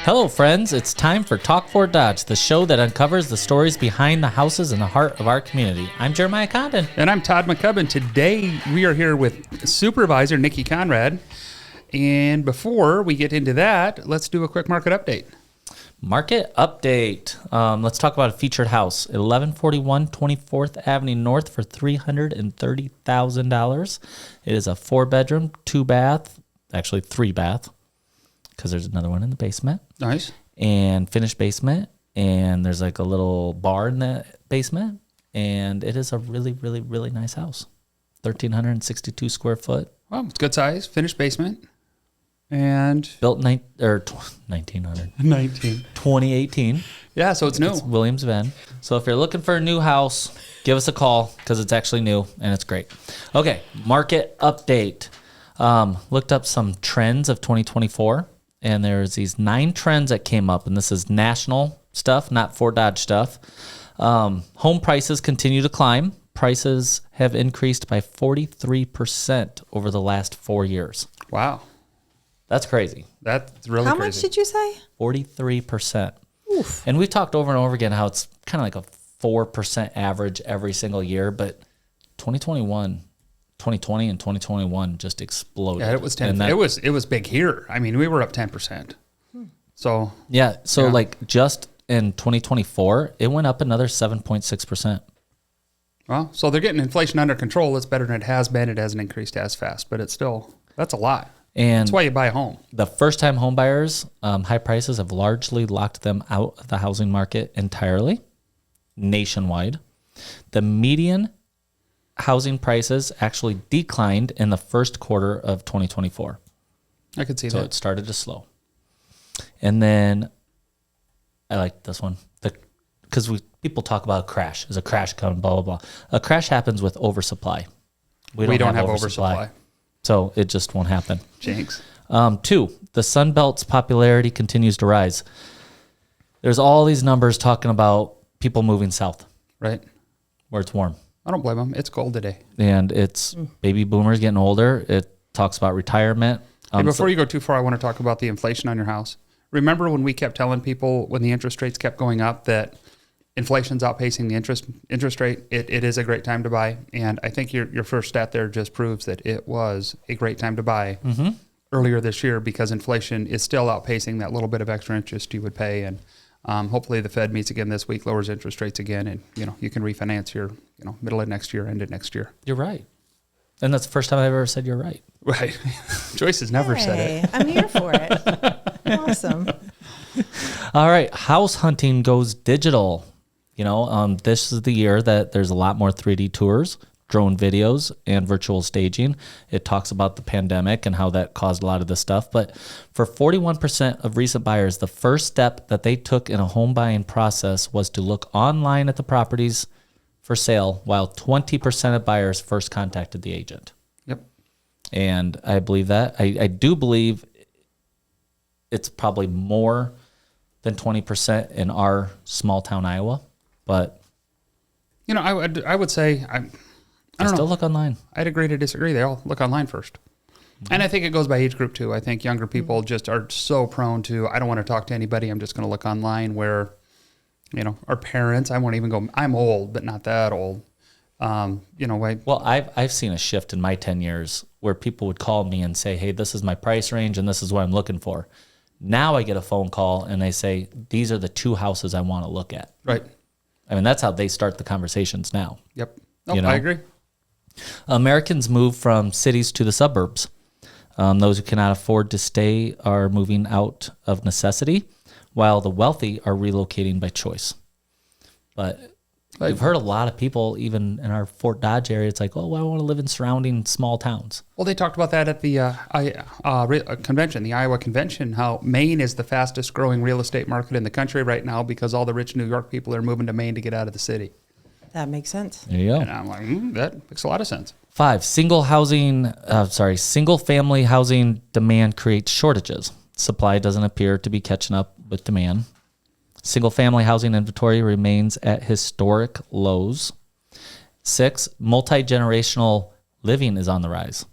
Hello, friends. It's time for Talk for Dodge, the show that uncovers the stories behind the houses in the heart of our community. I'm Jeremiahjcondon. And I'm Todd McCubbin. Today, we are here with Supervisor Niki Conrad. And before we get into that, let's do a quick market update. Market update. Let's talk about a featured house. 1141 24th Avenue North for $330,000. It is a 4-bedroom, 2-bath, actually 3-bath, because there's another one in the basement. Nice. And finished basement. And there's like a little bar in the basement. And it is a really, really, really nice house. 1,362 square foot. Well, it's good size. Finished basement. And built 2018. Yeah, so it's new. It's Williams Van. So if you're looking for a new house, give us a call because it's actually new and it's great. Okay, market update. Looked up some trends of 2024, and there's these 9 trends that came up, and this is national stuff, not Fort Dodge stuff. Home prices continue to climb. Prices have increased by 43% over the last 4 years. Wow. That's crazy. That's really crazy. How crazy. much did you say? 43%. Oof. And we've talked over and over again how it's kind of like a 4% average every single year, but 2020 and 2021 just exploded. Yeah, it was 10. It was big here. I mean, we were up 10%. So yeah, like just in 2024, it went up another 7.6%. Well, so they're getting inflation under control. It's better than it has been. It hasn't increased as fast, but it's still, that's a lot. And that's why you buy a home. The first-time home buyers, high prices have largely locked them out of the housing market entirely, nationwide. The median housing prices actually declined in the first quarter of 2024. I could see that. So it started to slow. And then I like this one, because people talk about a crash. Is a crash coming? Blah blah blah. A crash happens with oversupply. We don't have oversupply. So it just won't happen. Jinx. 2, the Sun Belt's popularity continues to rise. There's all these numbers talking about people moving south. Right. Where it's warm. I don't blame them. It's cold today. And it's baby boomers getting older. It talks about retirement. Hey, before you go too far, I want to talk about the inflation on your house. Remember when we kept telling people when the interest rates kept going up that inflation's outpacing the interest rate? It is a great time to buy. And I think your first stat there just proves that it was a great time to buy earlier this year, because inflation is still outpacing that little bit of extra interest you would pay. And hopefully the Fed meets again this week, lowers interest rates again, and you can refinance your middle of next year, end of next year. You're right. And that's the first time I've ever said you're right. Right. Joyce has never said it. I'm here for it. Awesome. All right. House hunting goes digital. This is the year that there's a lot more 3D tours, drone videos, and virtual staging. It talks about the pandemic and how that caused a lot of this stuff. But for 41% of recent buyers, the first step that they took in a home buying process was to look online at the properties for sale, while 20% of buyers first contacted the agent. Yep. And I believe that. I do believe it's probably more than 20% in our small town Iowa. But I would say I don't know. Still look online. I'd agree to disagree. They all look online first. And I think it goes by age group too. I think younger people just are so prone to, I don't want to talk to anybody, I'm just going to look online, where our parents, I won't even go, I'm old, but not that old. Well, I've seen a shift in my 10 years where people would call me and say, hey, this is my price range and this is what I'm looking for. Now I get a phone call and they say, these are the 2 houses I want to look at. Right. I mean, that's how they start the conversations now. Yep. I agree. Americans move from cities to the suburbs. Those who cannot afford to stay are moving out of necessity, while the wealthy are relocating by choice. But we've heard a lot of people, even in our Fort Dodge area, it's like, I want to live in surrounding small towns. Well, they talked about that at the convention, the Iowa convention, how Maine is the fastest growing real estate market in the country right now because all the rich New York people are moving to Maine to get out of the city. That makes sense. There you go. And I'm like, that makes a lot of sense. 5, single family housing demand creates shortages. Supply doesn't appear to be catching up with demand. Single family housing inventory remains at historic lows. 6, multi-generational living is on the rise.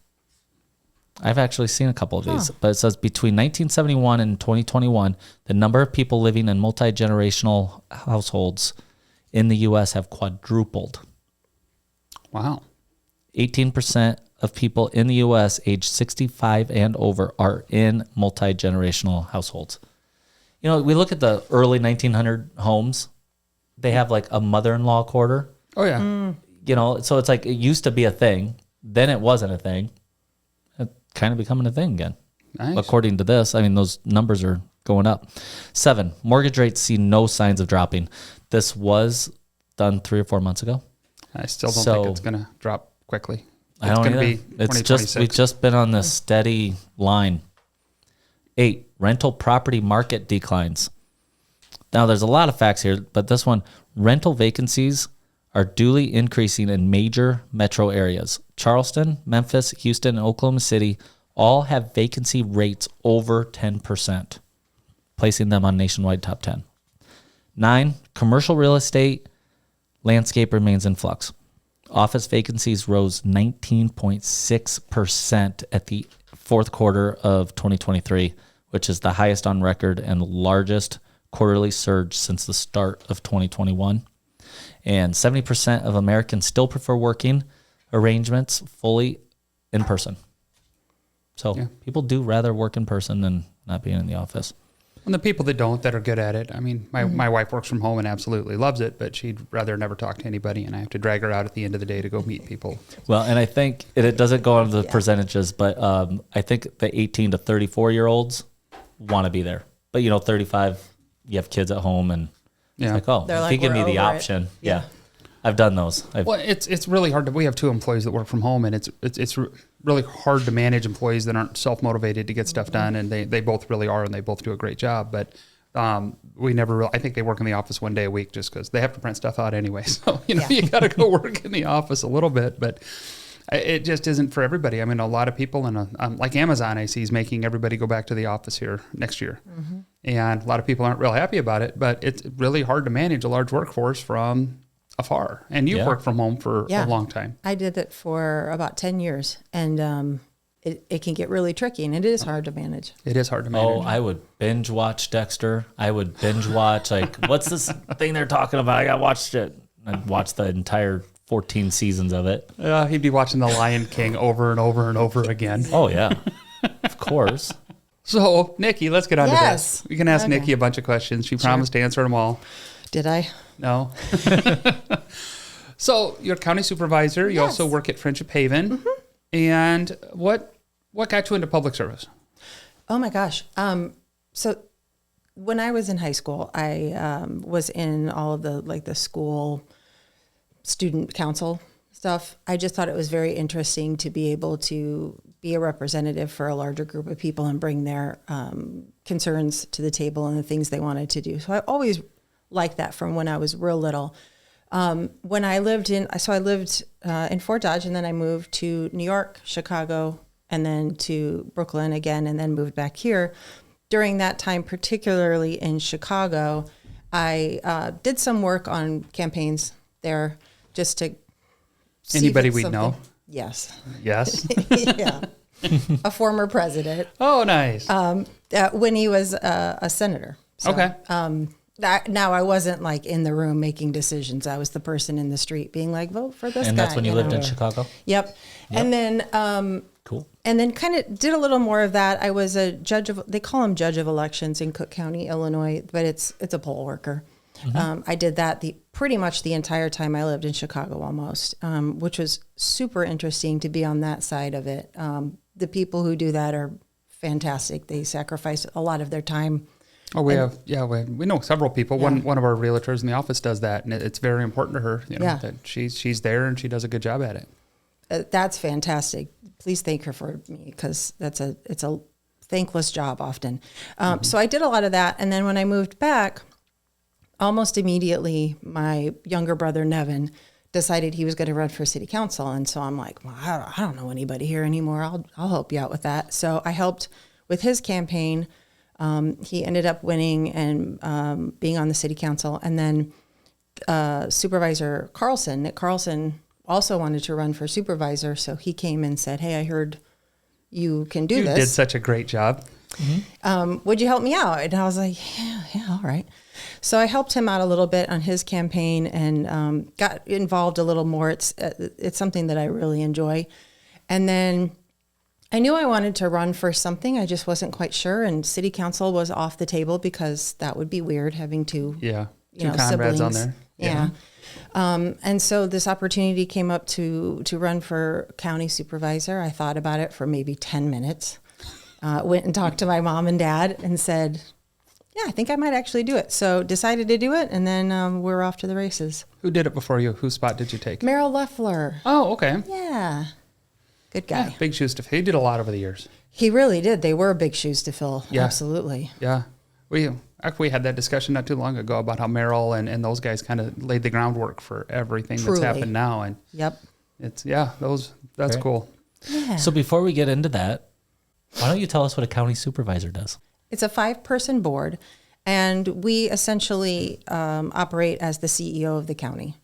I've actually seen a couple of these, but it says between 1971 and 2021, the number of people living in multi-generational households in the U.S. have quadrupled. Wow. 18% of people in the U.S. age 65 and over are in multi-generational households. You know, we look at the early 1900 homes. They have like a mother-in-law quarter. Oh, yeah. You know, so it's like it used to be a thing. Then it wasn't a thing. It's kind of becoming a thing again. Nice. According to this, I mean, those numbers are going up. 7, mortgage rates see no signs of dropping. This was done 3 or 4 months ago. I still don't think it's going to drop quickly. I don't going to either. be It's just, we've just been on this steady line. 8, rental property market declines. Now, there's a lot of facts here, but this one, rental vacancies are duly increasing in major metro areas. Charleston, Memphis, Houston, and Oklahoma City all have vacancy rates over 10%, placing them on nationwide top 10. 9, commercial real estate landscape remains in flux. Office vacancies rose 19.6% at the fourth quarter of 2023, which is the highest on record and largest quarterly surge since the start of 2021. And 70% of Americans still prefer working arrangements fully in person. So people do rather work in person than not being in the office. And the people that don't, that are good at it. I mean, my wife works from home and absolutely loves it, but she'd rather never talk to anybody, and I have to drag her out at the end of the day to go meet people. Well, and I think it doesn't go into the percentages, but I think the 18 to 34-year-olds want to be there. But, 35, you have kids at home, and it's like, if you give me the option. Yeah. I've done those. Well, it's really hard we have 2 employees that work from home, and it's really hard to manage employees that aren't self-motivated to get stuff done, and they both really are, and they both do a great job. But we never really, I think they work in the office 1 day a week just because they have to print stuff out anyway. So, you got to go work in the office a little bit, but it just isn't for everybody. I mean, a lot of people, like Amazon, I see, is making everybody go back to the office here next year. Mm-hmm. And a lot of people aren't real happy about it, but it's really hard to manage a large workforce from afar. And you've worked from home for a long time. I did it for about 10 years, and it can get really tricky, and it is hard to manage. It is hard to manage. Oh, I would binge watch Dexter. I would binge watch, what's this thing they're talking about? I got watched it. I'd watch the entire 14 seasons of it. He'd be watching The Lion King over and over and over again. Oh, yeah. Of course. So, Niki, let's get on to this. We can ask Niki a bunch of questions. She promised to answer them all. Did I? No. So, you're a county supervisor. You also work at Friendship Haven. Mm-hmm. And what got you into public service? Oh, my gosh. So, when I was in high school, I was in all of the school student council stuff. I just thought it was very interesting to be able to be a representative for a larger group of people and bring their concerns to the table and the things they wanted to do. So I always liked that from when I was real little. When I lived in Fort Dodge, and then I moved to New York, Chicago, and then to Brooklyn again, and then moved back here. During that time, particularly in Chicago, I did some work on campaigns there just to see anybody we know. Yes. Yes. Yeah. A former president. Oh, nice. When he was a senator. So, okay. Now I wasn't in the room making decisions. I was the person in the street being like, vote for this guy. And that's when you lived in Chicago? Yep. And then cool. And then kind of did a little more of that. I was a judge they call him judge of elections in Cook County, Illinois, but it's a poll worker. Mm-hmm. I did that pretty much the entire time I lived in Chicago almost, which was super interesting to be on that side of it. The people who do that are fantastic. They sacrifice a lot of their time. Oh, we know several people. Yeah. One of our realtors in the office does that, and it's very important to her. That she's there and she does a good job at it. That's fantastic. Please thank her for me, because it's a thankless job often. So I did a lot of that, and then when I moved back, almost immediately, my younger brother, Nevin, decided he was going to run for city council. And so I'm like, well, I don't know anybody here anymore. I'll help you out with that. So I helped with his campaign. He ended up winning and being on the city council. And then Supervisor Nick Carlson, also wanted to run for supervisor. So he came and said, hey, I heard you can do You this. did such a great job. Would you help me out? And I was like, yeah, all right. So I helped him out a little bit on his campaign and got involved a little more. It's something that I really enjoy. And then I knew I wanted to run for something. I just wasn't quite sure. And city council was off the table because that would be weird having two, Yeah. you know, Conrads on siblings. there. Yeah. And so this opportunity came up to run for county supervisor. I thought about it for maybe 10 minutes. Went and talked to my mom and dad and said, yeah, I think I might actually do it. So decided to do it, and then we're off to the races. Who did it before you? Whose spot did you take? Merrill Leffler. Oh, okay. Yeah. Good guy. Yeah, big shoes to fill. He did a lot over the years. He really did. They were big shoes to fill. Yeah. Absolutely. Yeah. We had that discussion not too long ago about how Merrill and those guys kind of laid the groundwork for everything Truly. that's happened now. And Yep. that's Great. cool. Yeah. So before we get into that, why don't you tell us what a county supervisor does? It's a 5-person board, and we essentially operate as the CEO of the county.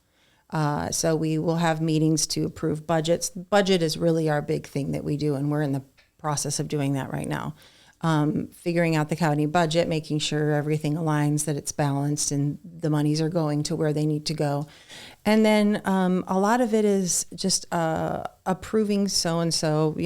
So we will have meetings to approve budgets. Budget is really our big thing that we do, and we're in the process of doing that right now. Figuring out the county budget, making sure everything aligns, that it's balanced, and the monies are going to where they need to go. And then a lot of it is just approving so-and-so,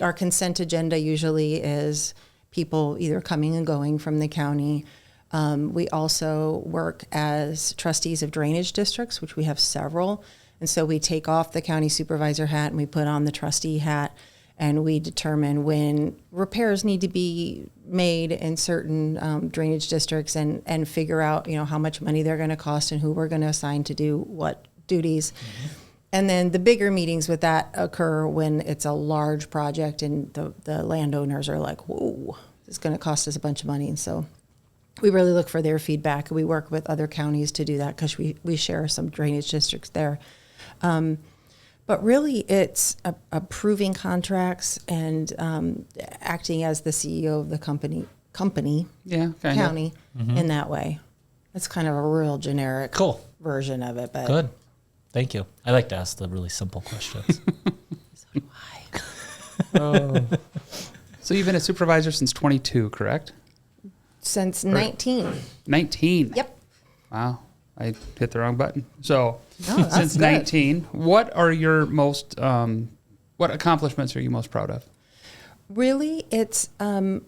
our consent agenda usually is people either coming and going from the county. We also work as trustees of drainage districts, which we have several. And so we take off the county supervisor hat and we put on the trustee hat, and we determine when repairs need to be made in certain drainage districts and figure out, how much money they're going to cost and who we're going to assign to do what duties. Mm-hmm. And then the bigger meetings with that occur when it's a large project and the landowners are like, whoa, this is going to cost us a bunch of money. And so we really look for their feedback. We work with other counties to do that because we share some drainage districts there. But really, it's approving contracts and acting as the CEO of the company, Yeah, kind of. county, in that way. It's kind of a real generic Cool. version of it. But Good. Thank you. I like to ask the really simple questions. So you've been a supervisor since 22, correct? Since 19. 19. Yep. Wow. I hit the wrong button. So No, that's since good. 19, what are your most, what accomplishments are you most proud of? Really, it's, I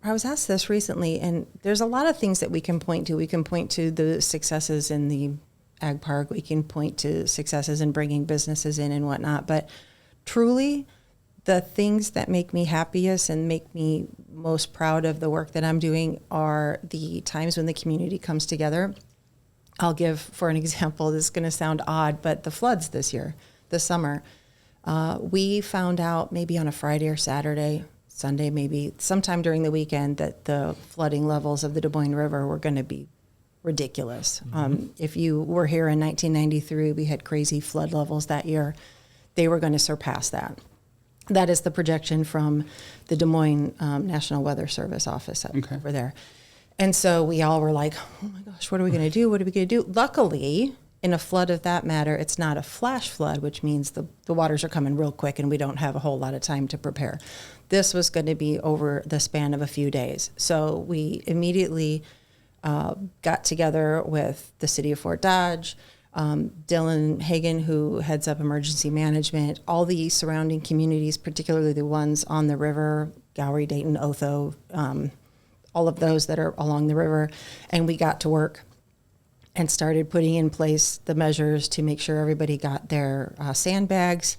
was asked this recently, and there's a lot of things that we can point to. We can point to the successes in the ag park. We can point to successes in bringing businesses in and whatnot. But truly, the things that make me happiest and make me most proud of the work that I'm doing are the times when the community comes together. I'll give, for an example, this is going to sound odd, but the floods this summer, we found out maybe on a Friday or Saturday, Sunday maybe, sometime during the weekend, that the flooding levels of the Des Moines River were going to be ridiculous. If you were here in 1993, we had crazy flood levels that year. They were going to surpass that. That is the projection from the Des Moines National Weather Service office over there. And so we all were like, oh my gosh, what are we going to do? What are we going to do? Luckily, in a flood of that matter, it's not a flash flood, which means the waters are coming real quick and we don't have a whole lot of time to prepare. This was going to be over the span of a few days. So we immediately got together with the city of Fort Dodge, Dylan Hagan, who heads up emergency management, all the surrounding communities, particularly the ones on the river, Gowrie, Dayton, Otho, all of those that are along the river. And we got to work and started putting in place the measures to make sure everybody got their sandbags.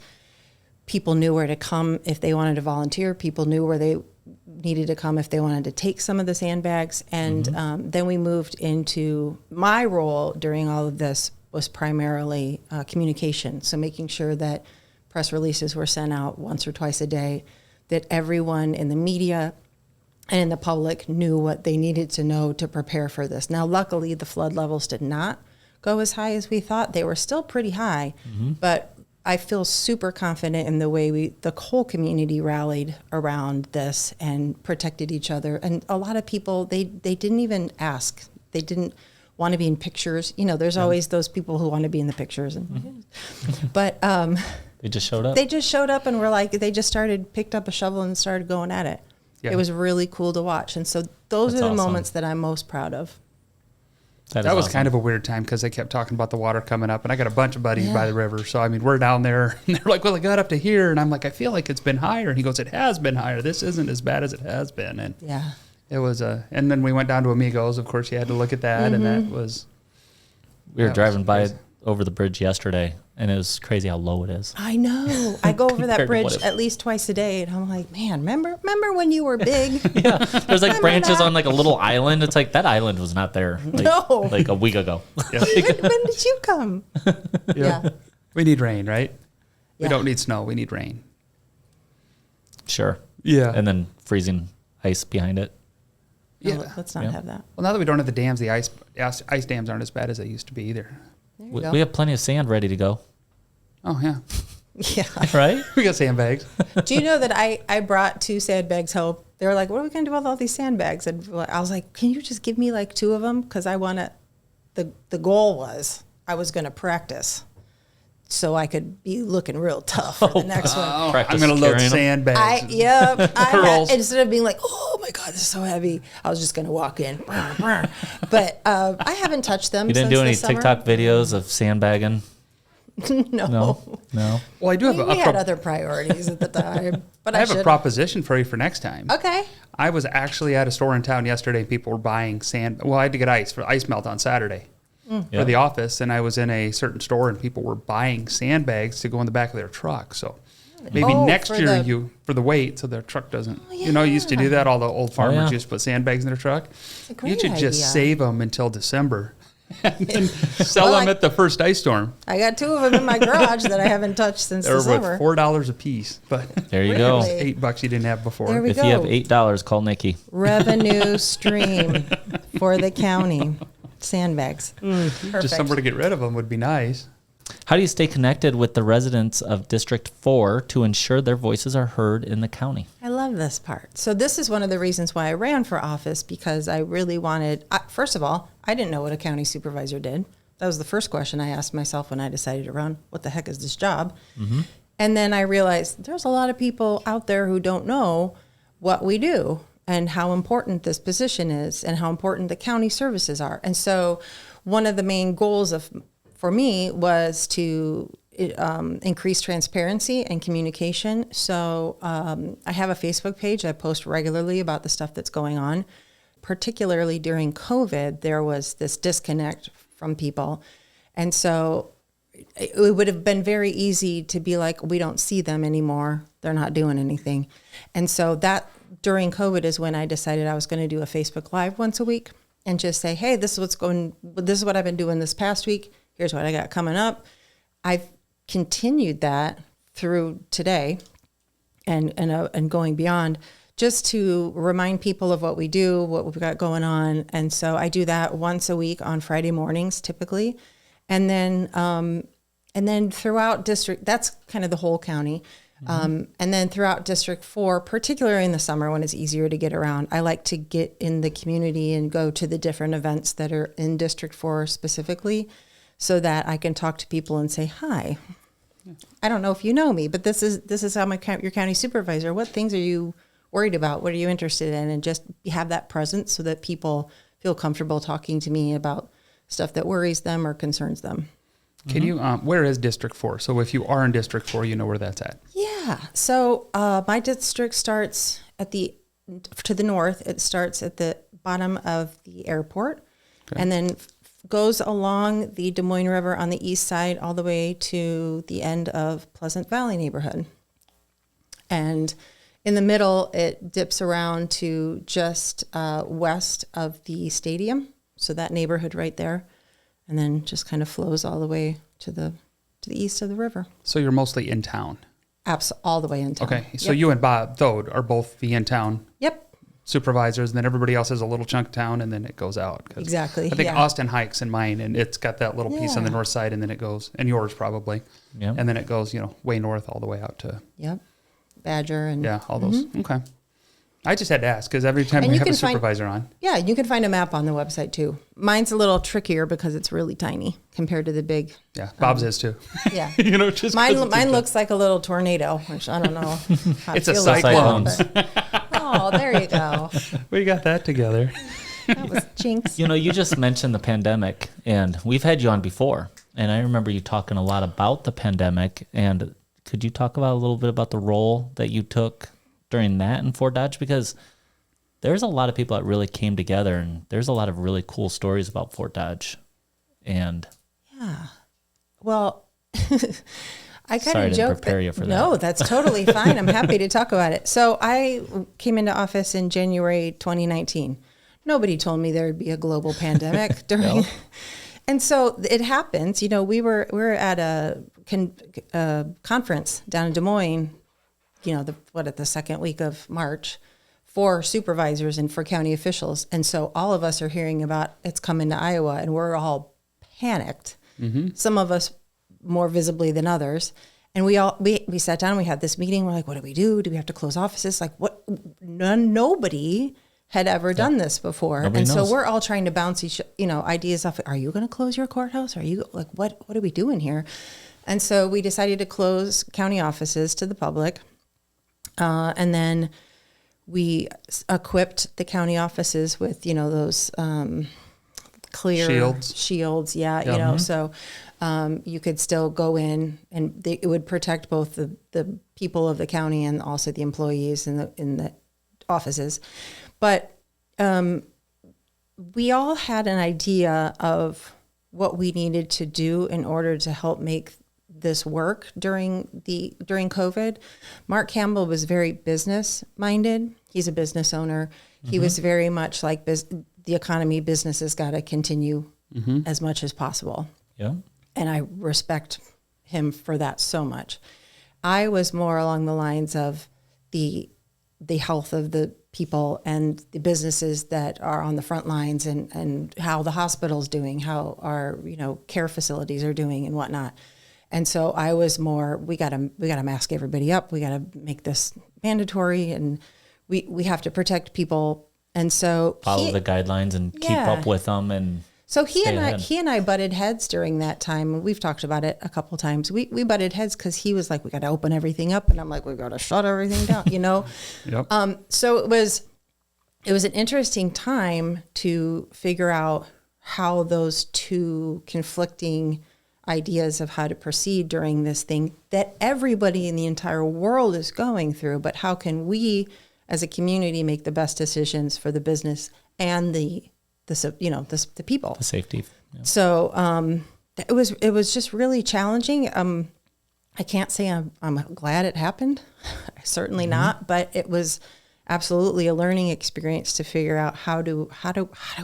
People knew where to come if they wanted to volunteer. People knew where they needed to come if they wanted to take some of the sandbags. And then we moved into my role during all of this was primarily communication. So making sure that press releases were sent out once or twice a day, that everyone in the media and the public knew what they needed to know to prepare for this. Now, luckily, the flood levels did not go as high as we thought. They were still pretty high, but I feel super confident in the way the whole community rallied around this and protected each other. And a lot of people, they didn't even ask. They didn't want to be in pictures. There's always those people who want to be in the pictures. But They just showed up? They just showed up and were like, they just picked up a shovel and started going at it. Yeah. It was really cool to watch. And so those That's are the awesome. moments that I'm most proud of. That was kind of a weird time because they kept talking about the water coming up, and I got a bunch of buddies Yeah. by the river. So, I mean, we're down there, and they're like, well, it got up to here. And I'm like, I feel like it's been higher. And he goes, it has been higher. This isn't as bad as it has been. And Yeah. it was and then we went down to Amigos. Of course, you had to look at that, and that was. We were that driving was by crazy. over the bridge yesterday, and it was crazy how low it is. I know. I go over that Compared to what bridge it- at least twice a day, and I'm like, man, remember when you were big? Yeah, there's like Remember branches that? on like a little island. It's like that island was not there like, No. like a week ago. Yeah. when did you come? Yeah. We need rain, right? We Yeah. don't need snow. We need rain. Sure. Yeah. And then freezing ice behind it. No, Yeah. let's not Yeah. have that. Well, now that we don't have the dams, the ice dams aren't as bad as they used to be either. There you We, go. we have plenty of sand ready to go. Oh, yeah. Yeah. Right? We got sandbags. Do you know that I brought 2 sandbags home? They were like, what are we going to do with all these sandbags? And I was like, can you just give me like 2 of them? Because I want to, the goal was I was going to practice so I could be looking real tough for the next one. Oh, I'm Practice going to load carrying 'em. sandbags. Yep. Instead of being like, oh my God, this is so heavy, I was just going to walk in. But I haven't touched them. You didn't since do any the summer. TikTok videos of sandbagging? No. No. Well, I do have We had other priorities at the time. But I have a should- proposition for you for next time. Okay. I was actually at a store in town yesterday. People were buying sand. Well, I had to get ice for ice melt on Saturday for Yeah. the office, and I was in a certain store, and people were buying sandbags to go in the back of their truck. So maybe Oh, next for year the- for the weight, so their truck doesn't. Oh, You know, you used to do that. All the old farmers yeah. used to put sandbags in their truck. a great You should just idea. save them until December, and then sell Well, them at the first ice storm. I got 2 of them in my garage that I haven't touched since They're the summer. worth $4 a piece, but There you Really? go. $8 you didn't have before. There we If you have go. $8, call Nikki. Revenue stream for the county. Sandbags. Perfect. Just somewhere to get rid of them would be nice. How do you stay connected with the residents of District 4 to ensure their voices are heard in the county? I love this part. So this is one of the reasons why I ran for office, because I really wanted, first of all, I didn't know what a county supervisor did. That was the first question I asked myself when I decided to run. What the heck is this job? Mm-hmm. And then I realized there's a lot of people out there who don't know what we do and how important this position is and how important the county services are. And so one of the main goals for me was to increase transparency and communication. So I have a Facebook page. I post regularly about the stuff that's going on. Particularly during COVID, there was this disconnect from people. And so it would have been very easy to be like, we don't see them anymore. They're not doing anything. And so that during COVID is when I decided I was going to do a Facebook Live once a week and just say, hey, this is what I've been doing this past week. Here's what I got coming up. I've continued that through today and going beyond, just to remind people of what we do, what we've got going on. And so I do that once a week on Friday mornings typically. And then throughout district, that's kind of the whole county. And then throughout District 4, particularly in the summer when it's easier to get around, I like to get in the community and go to the different events that are in District 4 specifically, so that I can talk to people and say, hi, I don't know if you know me, but this is how your county supervisor. What things are you worried about? What are you interested in? And just have that presence so that people feel comfortable talking to me about stuff that worries them or concerns them. Can you, where is District 4? So if you are in District 4, you know where that's at. Yeah. So my district starts to the north. It starts at the bottom of the airport, and then goes along the Des Moines River on the east side all the way to the end of Pleasant Valley neighborhood. And in the middle, it dips around to just west of the stadium. So that neighborhood right there, and then just kind of flows all the way to the east of the river. So you're mostly in town. All the way in town. Okay. So Yep. you and Bob Thode are both the in town Yep. supervisors, and then everybody else has a little chunk of town, and then it goes out. 'Cause Exactly, I think yeah. Austin Hikes in mine, and it's got that little piece on the Yeah. north side, and then it goes, and yours probably. Yep. And then it goes, way north all the way out to, Yep. Badger and all those. Okay. I just had to ask because every time And we you have a can find- supervisor on. Yeah, you can find a map on the website too. Mine's a little trickier because it's really tiny compared to the big. Yeah, Bob's is too. Yeah. You know, just 'cause Mine it's mine a- looks like a little tornado, which I don't know. How It's it a feels like cyclone. that, but- Oh, there you go. We got that together. That was jinx. You know, you just mentioned the pandemic, and we've had you on before, and I remember you talking a lot about the pandemic. And could you talk about a little bit about the role that you took during that in Fort Dodge? Because there's a lot of people that really came together, and there's a lot of really cool stories about Fort Dodge. And Well, I kind Sorry, I of didn't joke. prepare you for that. No, that's totally fine. I'm happy to talk about it. So I came into office in January 2019. Nobody told me there would be a global pandemic during. No. And so it happens. You know, we were at a conference down in Des Moines. You know, the second week of March, for supervisors and for county officials. And so all of us are hearing about it's coming to Iowa, and we're all panicked. Some of us more visibly than others. And we sat down, we had this meeting. We're like, what do we do? Do we have to close offices? Like what? Nobody had ever done this before. Nobody and knows. so we're all trying to bounce ideas off. Are you going to close your courthouse? Are you like, what are we doing here? And so we decided to close county offices to the public. And then we equipped the county offices with, those clear shields. Yeah. You know, so you could still go in, and it would protect both the people of the county and also the employees in the offices. But we all had an idea of what we needed to do in order to help make this work during COVID. Mark Campbell was very business minded. He's a business owner. He was very much like the economy. Business has got to continue as much as possible. yeah, And I respect him for that so much. I was more along the lines of the health of the people and the businesses that are on the front lines, and how the hospital's doing, how our care facilities are doing and whatnot. And so I was more, we gotta mask everybody up. We gotta make this mandatory, and we have to protect people. And so follow the guidelines and keep Yeah. up with them. And so he ahead. and I butted heads during that time. We've talked about it a couple times. We butted heads because he was like, we got to open everything up, and I'm like, we got to shut everything down. Yep. So it was an interesting time to figure out how those two conflicting ideas of how to proceed during this thing that everybody in the entire world is going through. But how can we, as a community, make the best decisions for the business and the people? the safety. Yeah. So it was just really challenging. I can't say I'm glad it happened. Certainly not, but it was absolutely a learning experience to figure out how do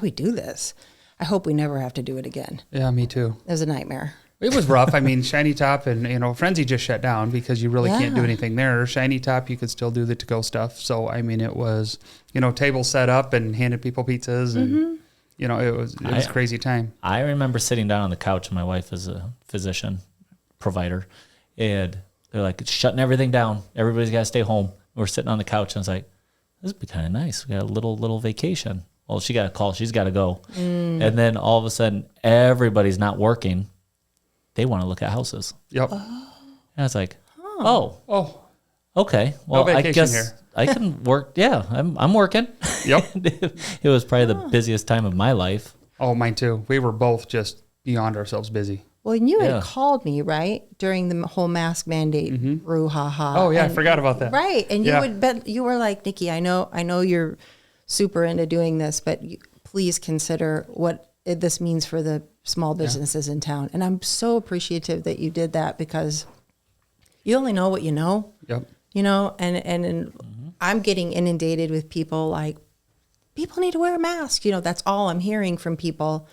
we do this. I hope we never have to do it again. Yeah, me too. It was a nightmare. It was rough. I mean, Shiny Top and Frenzy just shut down because you really can't do anything there. Shiny Top, you could still do the to-go stuff. So I mean, it was tables set up and handed people pizzas, and it was a crazy time. I remember sitting down on the couch, and my wife is a physician provider, and they're like, it's shutting everything down. Everybody's got to stay home. We're sitting on the couch, and I was like, this would be kind of nice. We got a little vacation. Well, she got a call. She's got to go. And then all of a sudden, everybody's not working. They want to look at houses. Yep. And I was like, oh, okay. Well, No I vacation guess here. I can work. Yeah, I'm working. Yep. It was probably the busiest time of my life. Oh, mine too. We were both just beyond ourselves busy. Well, and you Yeah. had called me, right, during the whole mask mandate brouhaha. Oh yeah, I And- forgot about that. Right, and Yeah. you were like, Niki, I know you're super into doing this, but please consider what this means for the small businesses in town. And I'm so appreciative that you did that, because you only know what you know. Yep. And I'm getting inundated with people like, people need to wear a mask. That's all I'm hearing from people.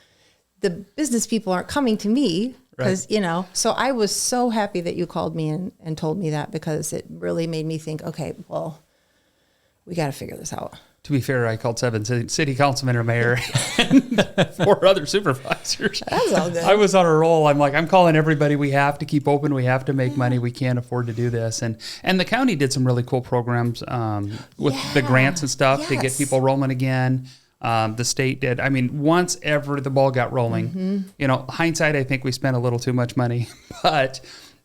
The business people aren't coming to me because, so I was so happy that you called me and told me that, because it really made me think, okay, well, we got to figure this out. To be fair, I called 7 city councilmen or mayor and 4 other supervisors. That's all good. I was on a roll. I'm like, I'm calling everybody. We have to keep open. We have to make money. We can't afford to do this. And the county did some really cool programs with the grants and stuff to get people rolling again. The state did. I mean, once ever the ball got rolling, hindsight, I think we spent a little too much money, but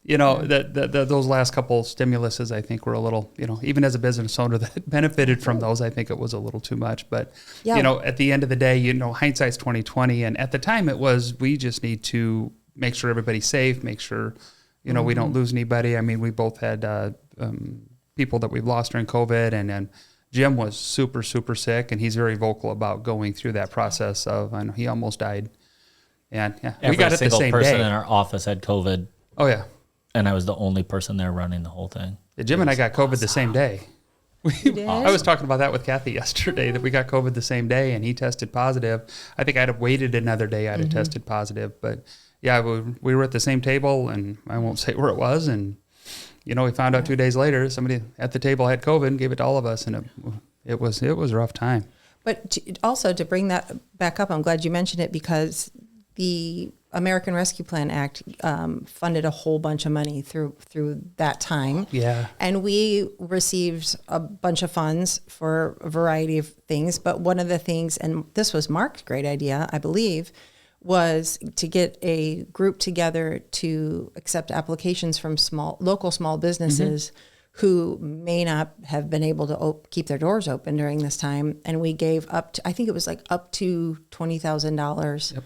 those last couple stimuluses, I think were a little, even as a business owner that benefited from those, I think it was a little too much. But, at the end of the day, hindsight's 2020. And at the time it was, we just need to make sure everybody's safe, make sure, we don't lose anybody. I mean, we both had people that we've lost during COVID, and Jim was super, super sick, and he's very vocal about going through that process of, I know he almost died. And we got it the same day. Every single person in our office had COVID. Oh, yeah. And I was the only person there running the whole thing. Jim and I got COVID the same day. I was talking about that with Kathy yesterday, that we got COVID the same day, and he tested positive. I think I'd have waited another day, I'd have tested positive. But, we were at the same table, and I won't say where it was. And, we found out 2 days later, somebody at the table had COVID and gave it to all of us, and it was a rough time. But also, to bring that back up, I'm glad you mentioned it, because the American Rescue Plan Act funded a whole bunch of money through that time. Yeah. And we received a bunch of funds for a variety of things. But one of the things, and this was Mark's great idea, I believe, was to get a group together to accept applications from local small businesses who may not have been able to keep their doors open during this time. And we gave up to, I think it was like up to $20,000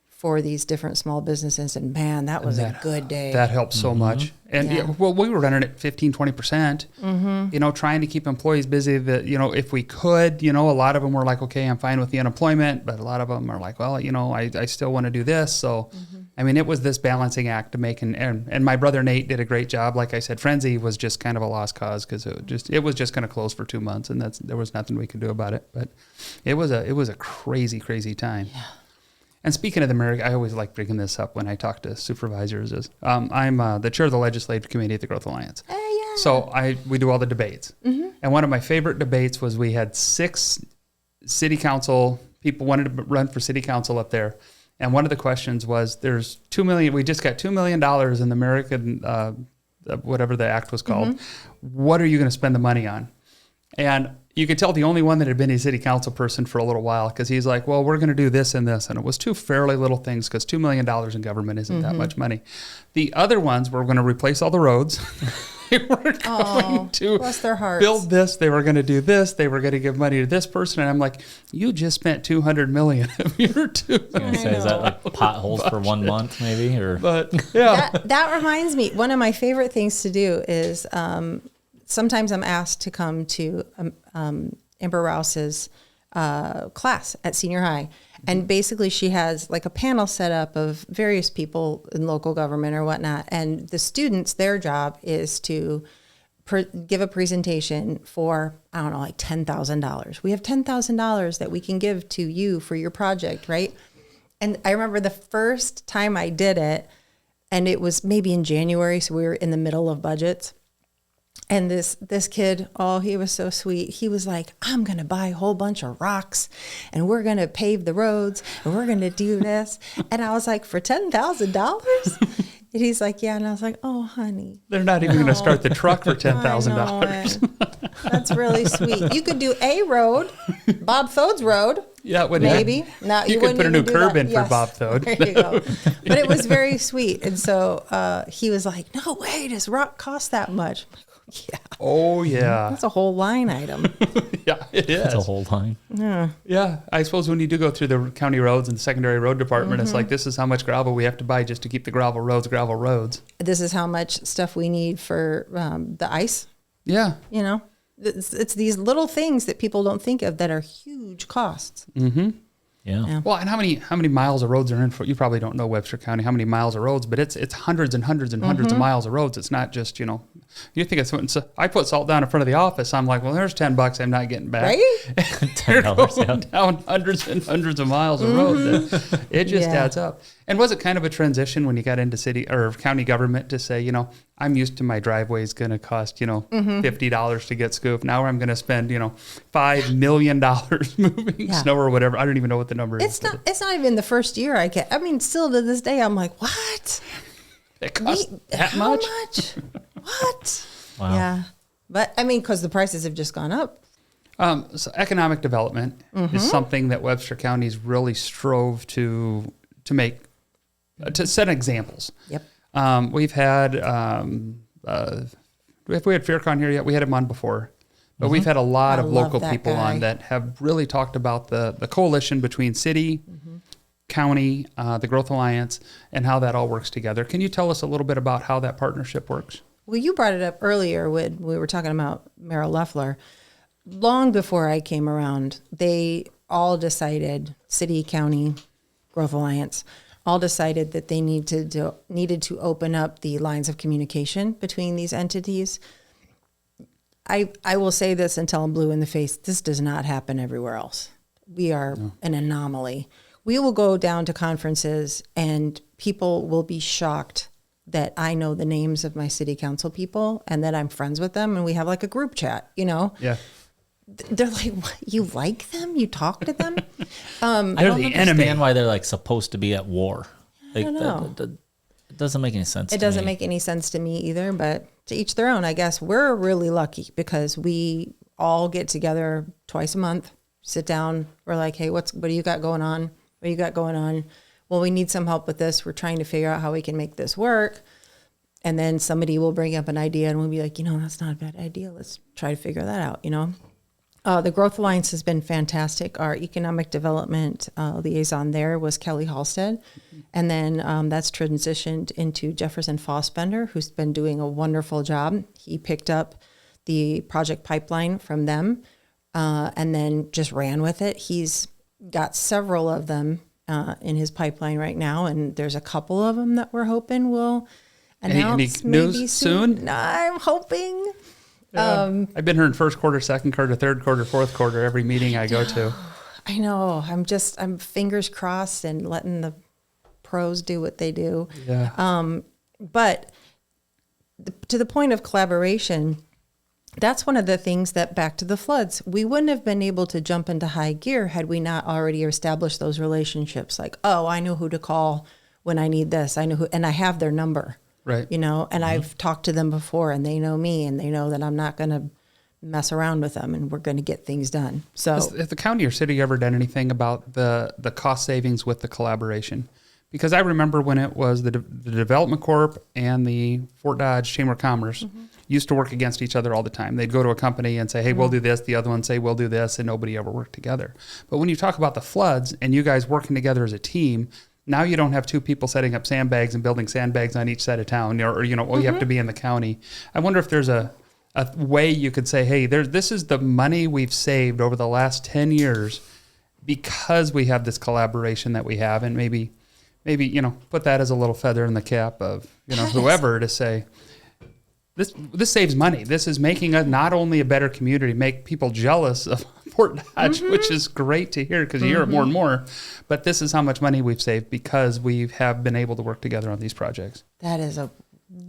for these different small businesses. And man, that was a good day. That helped so much. And we were running at 15, 20%, trying to keep employees busy that, if we could, a lot of them were like, okay, I'm fine with the unemployment, but a lot of them are like, well, I still want to do this. So, I mean, it was this balancing act to make, and my brother Nate did a great job. Like I said, Frenzy was just kind of a lost cause, because it was just going to close for 2 months, and there was nothing we could do about it. But it was a crazy, crazy time. Yeah. And speaking of the American, I always like bringing this up when I talk to supervisors. I'm the chair of the Legislative Committee at the Growth Alliance. So we do all the debates. And one of my favorite debates was, we had 6 city council people wanted to run for city council up there. And one of the questions was, there's $2 million. We just got $2 million in the American, whatever the act was called. What are you going to spend the money on? And you could tell the only one that had been a city council person for a little while, because he's like, well, we're going to do this and this. And it was 2 fairly little things, because $2 million in government isn't that much money. The other ones were going to replace all the roads. They were going to bless their hearts. Build this. They were going to do this. They were going to give money to this person. And I'm like, you just spent $200 million of your $2 million. Is that like potholes for 1 month maybe? But yeah. That reminds me, one of my favorite things to do is sometimes I'm asked to come to Amber Rouse's class at senior high. And basically she has like a panel set up of various people in local government or whatnot. And the students, their job is to give a presentation for, I don't know, like $10,000. We have $10,000 that we can give to you for your project, right? And I remember the first time I did it, and it was maybe in January, so we were in the middle of budgets. And this kid, he was so sweet. He was like, I'm going to buy a whole bunch of rocks, and we're going to pave the roads, and we're going to do this. And I was like, for $10,000? And he's like, yeah. And I was like, oh, honey. They're not even going to start the truck for $10,000. That's really sweet. You could do a road, Bob Thode's road. Yeah, maybe. No, you could put a new curb in for Bob Thode. There you go. But it was very sweet. And so he was like, no way, does rock cost that much? Yeah. Oh, yeah. That's a whole line item. Yeah, it is. That's a whole line. Yeah. Yeah. I suppose when you do go through the county roads and the secondary road department, it's like, this is how much gravel we have to buy just to keep the gravel roads. This is how much stuff we need for the ice. Yeah. It's these little things that people don't think of that are huge costs. Mm-hmm. Yeah. Well, and how many miles of roads are in for? You probably don't know Webster County, how many miles of roads, but it's hundreds and hundreds and hundreds of miles of roads. It's not just, You think it's so I put salt down in front of the office. I'm like, well, there's $10 I'm not getting back. Right? They're going down hundreds and hundreds of miles of road. It just adds up. And was it kind of a transition when you got into city or county government to say, I'm used to my driveway is going to cost, $50 to get scooped. Now I'm going to spend, $5 million moving snow or whatever. I don't even know what the number is. It's not even the first year still to this day, I'm like, what? It costs that how much? What? Wow. Yeah. But because the prices have just gone up. So economic development is something that Webster County's really strove to make, to set examples. Yep. We've had, if we had FearCon here yet, we had him on before, but we've had a lot of local people on that have really talked about the coalition between city, county, the Growth Alliance, and how that all works together. Can you tell us a little bit about how that partnership works? Well, you brought it up earlier when we were talking about Merrill Leffler. Long before I came around, they all decided, city, county, Growth Alliance, all decided that they needed to open up the lines of communication between these entities. I will say this until I'm blue in the face. This does not happen everywhere else. We are an anomaly. We will go down to conferences and people will be shocked that I know the names of my city council people and that I'm friends with them. And we have like a group chat, Yeah. They're like, what? You like them? You talk to them? I don't understand why they're like supposed to be at war. Like, I don't know. It doesn't make any sense. It doesn't make any sense to me either, but to each their own. I guess we're really lucky because we all get together twice a month, sit down. We're like, hey, what do you got going on? What do you got going on? Well, we need some help with this. We're trying to figure out how we can make this work. And then somebody will bring up an idea and we'll be like, that's not a bad idea. Let's try to figure that out, The Growth Alliance has been fantastic. Our economic development liaison there was Kelly Halstead. And then that's transitioned into Jefferson Fossbender, who's been doing a wonderful job. He picked up the project pipeline from them and then just ran with it. He's got several of them in his pipeline right now, and there's a couple of them that we're hoping will announce any maybe news soon? I'm hoping. I've been hearing first quarter, second quarter, third quarter, fourth quarter, every meeting I go to. I know. I'm fingers crossed and letting the pros do what they do. Yeah. But to the point of collaboration, that's one of the things that back to the floods, we wouldn't have been able to jump into high gear had we not already established those relationships. Like, oh, I know who to call when I need this. I know who, and I have their number. Right. And I've talked to them before and they know me and they know that I'm not going to mess around with them and we're going to get things done. So has the county or city ever done anything about the cost savings with the collaboration? Because I remember when it was the Development Corp and the Fort Dodge Chamber of Commerce used to work against each other all the time. They'd go to a company and say, hey, we'll do this. The other one say, we'll do this. And nobody ever worked together. But when you talk about the floods and you guys working together as a team, now you don't have two people setting up sandbags and building sandbags on each side of town, or you have to be in the county. I wonder if there's a way you could say, hey, this is the money we've saved over the last 10 years because we have this collaboration that we have, and maybe put that as a little feather in the cap of whoever to say this saves money. This is making us not only a better community, make people jealous of Fort Dodge, which is great to hear because you hear it more and more. But this is how much money we've saved because we have been able to work together on these projects. that is a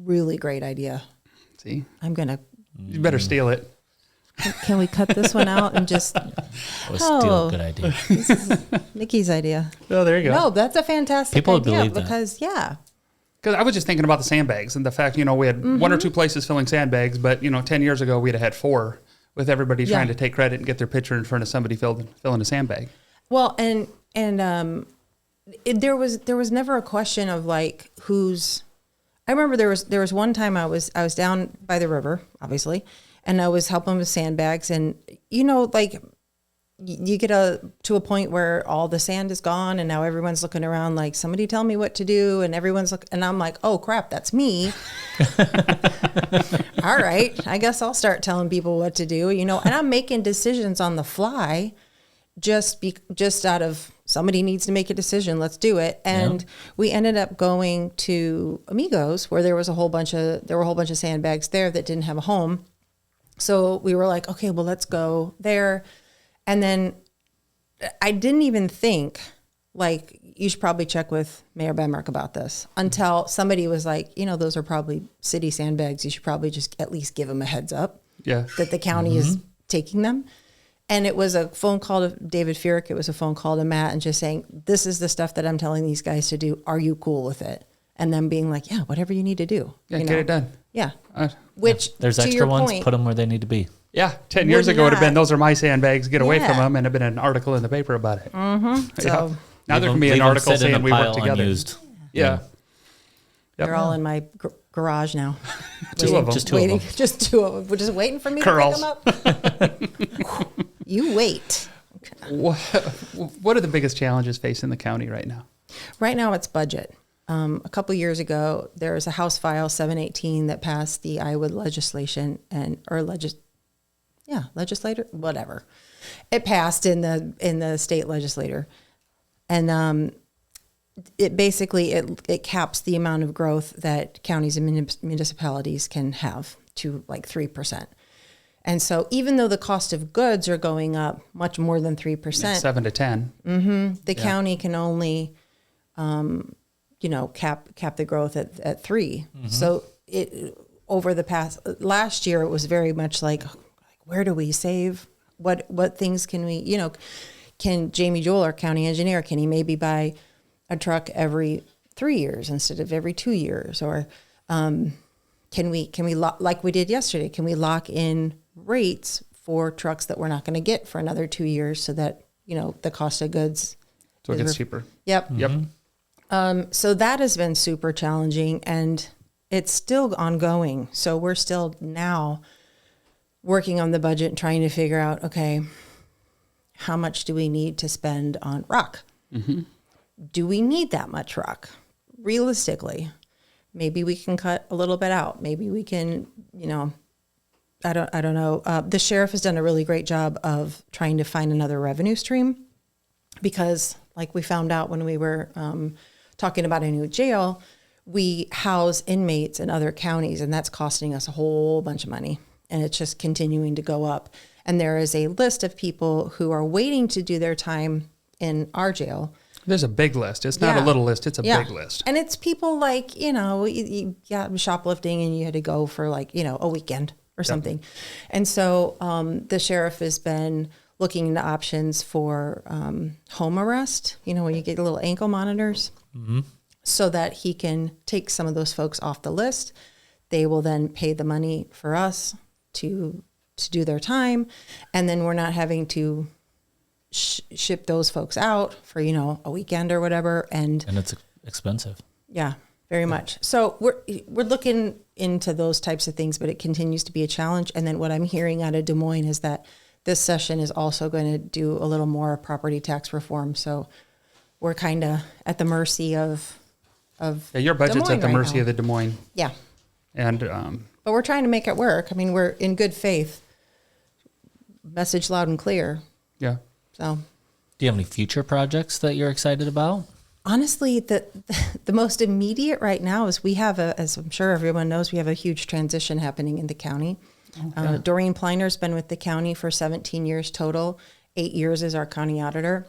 really great idea. See, you better steal it. Can we cut this one out and just, Still a good idea. this is Nikki's idea. Oh, there you go. No, that's a fantastic People would idea believe that. because, Because I was just thinking about the sandbags and the fact, we had one or two places filling sandbags, but 10 years ago we'd have had four with everybody trying to take credit and get their picture in front of somebody filling a sandbag. Well, and there was never a question of like who's. I remember there was one time I was down by the river, obviously, and I was helping with sandbags, and like you get to a point where all the sand is gone, and now everyone's looking around like somebody tell me what to do, and and I'm like, oh crap, that's me. All right, I guess I'll start telling people what to do, and I'm making decisions on the fly, just out of somebody needs to make a decision. Let's do it. And we ended up going to Amigos, where there were a whole bunch of sandbags there that didn't have a home. So we were like, okay, well, let's go there. And then I didn't even think, like, you should probably check with Mayor Benmark about this, until somebody was like, those are probably city sandbags. You should probably just at least give them a heads up that the county is taking them. And it was a phone call to David Furyk. It was a phone call to Matt, and just saying, this is the stuff that I'm telling these guys to do. Are you cool with it? And them being like, yeah, whatever you need to do. Yeah, get it done. Yeah. Which, there's to extra your ones, point, put them where they need to be. Yeah, 10 years ago it would have been, those are my sandbags, get away from them, and have been an article in the paper about it. So Now there can be an article saying we work together. Unused. Yeah. they're all in my garage now. Two of them. Just two of them. Just two of them. We're just waiting for me Curls. to pick them up. You wait. What are the biggest challenges facing the county right now? Right now it's budget. A couple years ago, there was a House File 718 that passed the Iowa legislator, whatever. It passed in the state legislature, and it basically it caps the amount of growth that counties and municipalities can have to like 3%. And so even though the cost of goods are going up much more than 3%, 7 to 10, the county can only cap the growth at 3. So it over the last year, it was very much like where do we save? What things can we, can Jamie Jewell, our county engineer, can he maybe buy a truck every 3 years instead of every 2 years? Or can we like we did yesterday, can we lock in rates for trucks that we're not going to get for another 2 years, so that, the cost of goods. so it gets cheaper. Yep. Yep. So that has been super challenging, and it's still ongoing. So we're still now working on the budget and trying to figure out, okay, how much do we need to spend on rock? Do we need that much rock? Realistically, maybe we can cut a little bit out. Maybe we can, I don't know. The sheriff has done a really great job of trying to find another revenue stream, because like we found out when we were talking about a new jail, we house inmates in other counties, and that's costing us a whole bunch of money, and it's just continuing to go up. And there is a list of people who are waiting to do their time in our jail. There's a big list. It's not a little list. It's a big list. And it's people like, you got shoplifting and you had to go for like, a weekend or something. And so the sheriff has been looking into options for home arrest, when you get little ankle monitors, so that he can take some of those folks off the list. They will then pay the money for us to do their time. And then we're not having to ship those folks out for, a weekend or whatever. And it's expensive. Yeah, very much. So we're looking into those types of things, but it continues to be a challenge. And then what I'm hearing out of Des Moines is that this session is also going to do a little more property tax reform. So we're kind of at the mercy of your budget's at the mercy of the Des Moines. Yeah. And but we're trying to make it work. I mean, we're in good faith. Message loud and clear. Yeah. So, do you have any future projects that you're excited about? Honestly, the most immediate right now is we have as I'm sure everyone knows, we have a huge transition happening in the county. Okay. Doreen Pliner's been with the county for 17 years total. 8 years as our county auditor.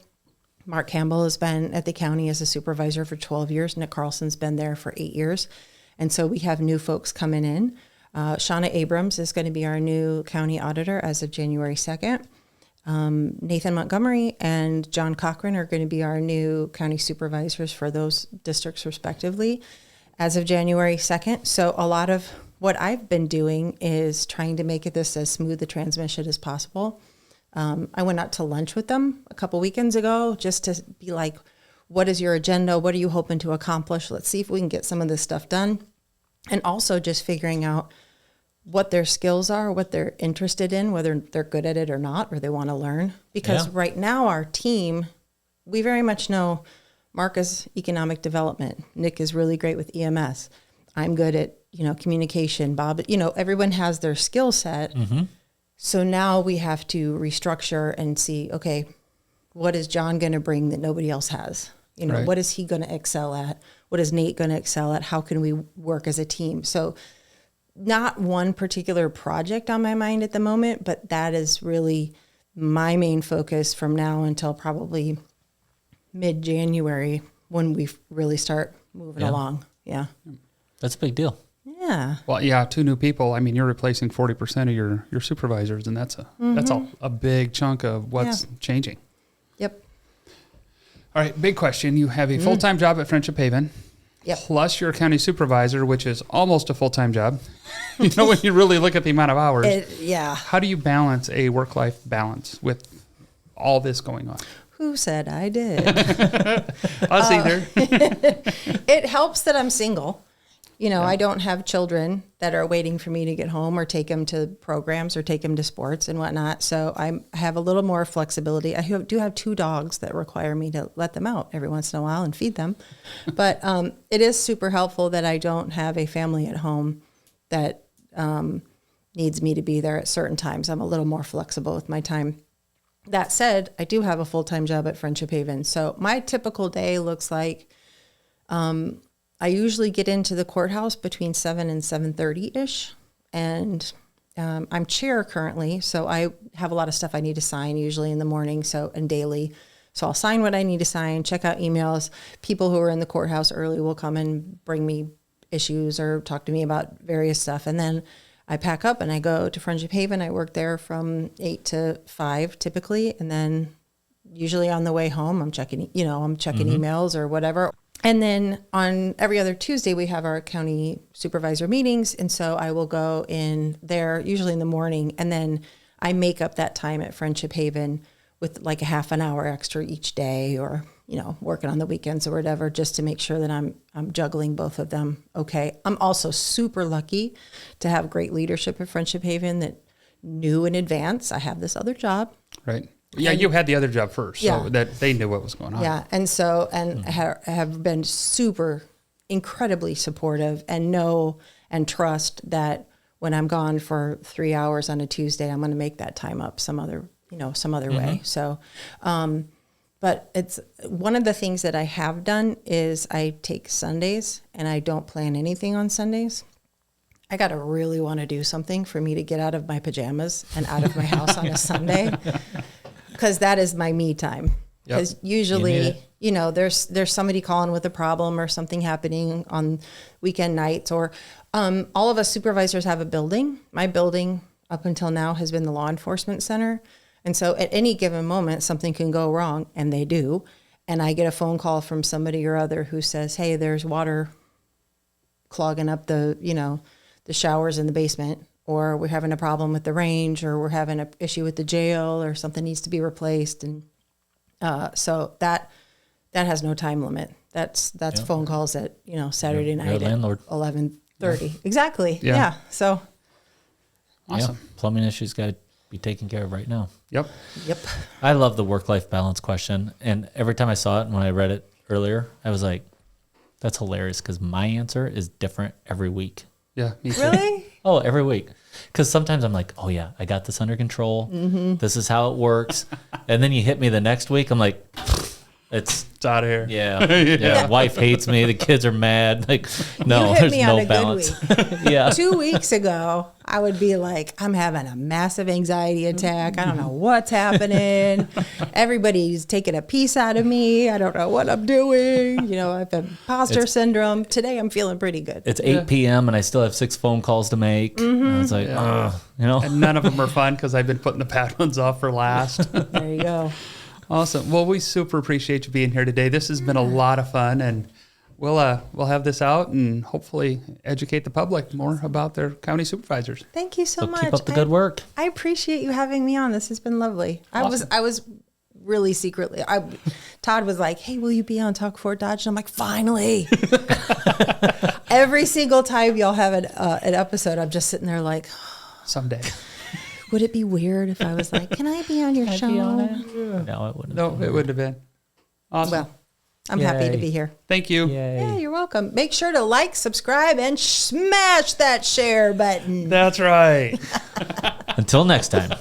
Mark Campbell has been at the county as a supervisor for 12 years. Nick Carlson's been there for 8 years. And so we have new folks coming in. Shauna Abrams is going to be our new county auditor as of January 2nd. Nathan Montgomery and John Cochran are going to be our new county supervisors for those districts respectively as of January 2nd. So a lot of what I've been doing is trying to make this as smooth a transmission as possible. I went out to lunch with them a couple weekends ago just to be like, what is your agenda? What are you hoping to accomplish? Let's see if we can get some of this stuff done. And also just figuring out what their skills are, what they're interested in, whether they're good at it or not, or they want to learn. Because right now our team, we very much know Mark is economic development. Nick is really great with EMS. I'm good at, communication. Bob, everyone has their skill set. So now we have to restructure and see, okay, what is John going to bring that nobody else has? You know, Right. what is he going to excel at? What is Nate going to excel at? How can we work as a team? So not one particular project on my mind at the moment, but that is really my main focus from now until probably mid-January when we really start moving along. Yeah. That's a big deal. Yeah. Well, yeah, 2 new people. I mean, you're replacing 40% of your supervisors, and that's a big chunk of what's changing. Yep. All right, big question. You have a full-time job at Friendship Haven. Yep. Plus your county supervisor, which is almost a full-time job. You know, when you really look at the amount of hours. Yeah. How do you balance a work-life balance with all this going on? Who said I did? Us either. It helps that I'm single. You know, I don't have children that are waiting for me to get home or take them to programs or take them to sports and whatnot. So I have a little more flexibility. I do have 2 dogs that require me to let them out every once in a while and feed them. But it is super helpful that I don't have a family at home that needs me to be there at certain times. I'm a little more flexible with my time. That said, I do have a full-time job at Friendship Haven. So my typical day looks like I usually get into the courthouse between 7 and 7:30-ish. And I'm chair currently, so I have a lot of stuff I need to sign usually in the morning and daily. So I'll sign what I need to sign, check out emails. People who are in the courthouse early will come and bring me issues or talk to me about various stuff. And then I pack up and I go to Friendship Haven. I work there from 8 to 5 typically. And then usually on the way home, I'm checking emails or whatever. And then on every other Tuesday, we have our county supervisor meetings. And so I will go in there usually in the morning. And then I make up that time at Friendship Haven with like a half an hour extra each day or, you know, working on the weekends or whatever, just to make sure that I'm juggling both of them. Okay. I'm also super lucky to have great leadership at Friendship Haven that knew in advance I have this other job. Right. Yeah, you had the other job first, so that they knew what was going on. Yeah, and so, have been super, incredibly supportive and know and trust that when I'm gone for 3 hours on a Tuesday, I'm going to make that time up some other way. So, but it's one of the things that I have done is I take Sundays and I don't plan anything on Sundays. I got to really want to do something for me to get out of my pajamas and out of my house on a Sunday. Because that is my me time. Because usually, you know, there's somebody calling with a problem or something happening on weekend nights, or all of us supervisors have a building. My building up until now has been the law enforcement center. And so at any given moment, something can go wrong, and they do. And I get a phone call from somebody or other who says, hey, there's water clogging up the showers in the basement, or we're having a problem with the range, or we're having an issue with the jail, or something needs to be replaced. And so that has no time limit. That's phone calls at, Saturday night at 11:30. Exactly. Yeah. So awesome. Yeah. Plumbing issues got to be taken care of right now. Yep. I love the work-life balance question. And every time I saw it and when I read it earlier, I was like, that's hilarious, because my answer is different every week. Yeah, me too. really? Oh, every week. Because sometimes I'm like, oh, yeah, I got this under control. Mm-hmm. This is how it works. And then you hit me the next week. I'm like, it's out of here. Yeah. Wife hates me. The kids are mad. Like, no, you hit there's me no on a balance. Good week. Yeah. 2 weeks ago, I would be like, I'm having a massive anxiety attack. I don't know what's happening. Everybody's taking a piece out of me. I don't know what I'm doing. I've had imposter syndrome. Today, I'm feeling pretty good. It's 8 p.m. and I still have 6 phone calls to make. Mm-hmm. I was like, And none of them are fun because I've been putting the bad ones off for last. There you go. Awesome. Well, we super appreciate you being here today. This has been a lot of fun, and we'll have this out and hopefully educate the public more about their county supervisors. Thank you so much. Keep up the good work. I appreciate you having me on. This has been lovely. Awesome. I was really secretly. Todd was like, "Hey, will you be on Talk Fort Dodge?" And I'm like, "Finally!" Every single time y'all have an episode, I'm just sitting there like, someday. Would it be weird if I was like, can I be on your show? No, it wouldn't. No, it wouldn't have been. Awesome. Well, I'm happy to be here. Thank you. Yay. Yeah, you're welcome. Make sure to like, subscribe, and smash that share button. That's right. Until next time.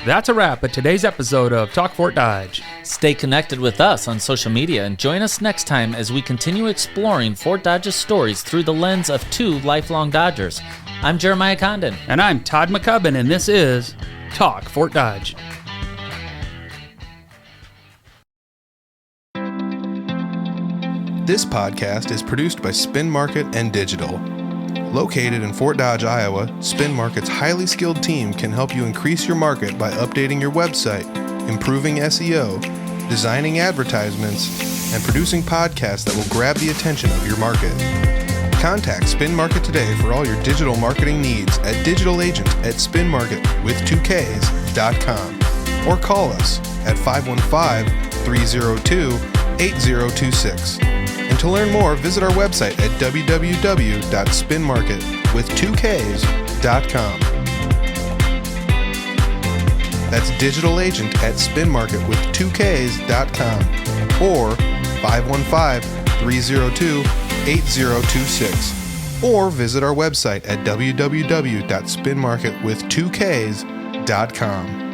That's a wrap at today's episode of Talk Fort Dodge. Stay connected with us on social media and join us next time as we continue exploring Fort Dodge's stories through the lens of two lifelong Dodgers. I'm Jeremiah Condon. And I'm Todd McCubbin, and this is Talk Fort Dodge. This podcast is produced by Spin Market and Digital. Located in Fort Dodge, Iowa, Spin Market's highly skilled team can help you increase your market by updating your website, improving SEO, designing advertisements, and producing podcasts that will grab the attention of your market. Contact Spin Market today for all your digital marketing needs at digitalagent@spinmarket.com or call us at 515-302-8026. And to learn more, visit our website at www.spinmarket.com. That's digitalagent@spinmarket.com or 515-302-8026. Or visit our website at www.spinmarket.com.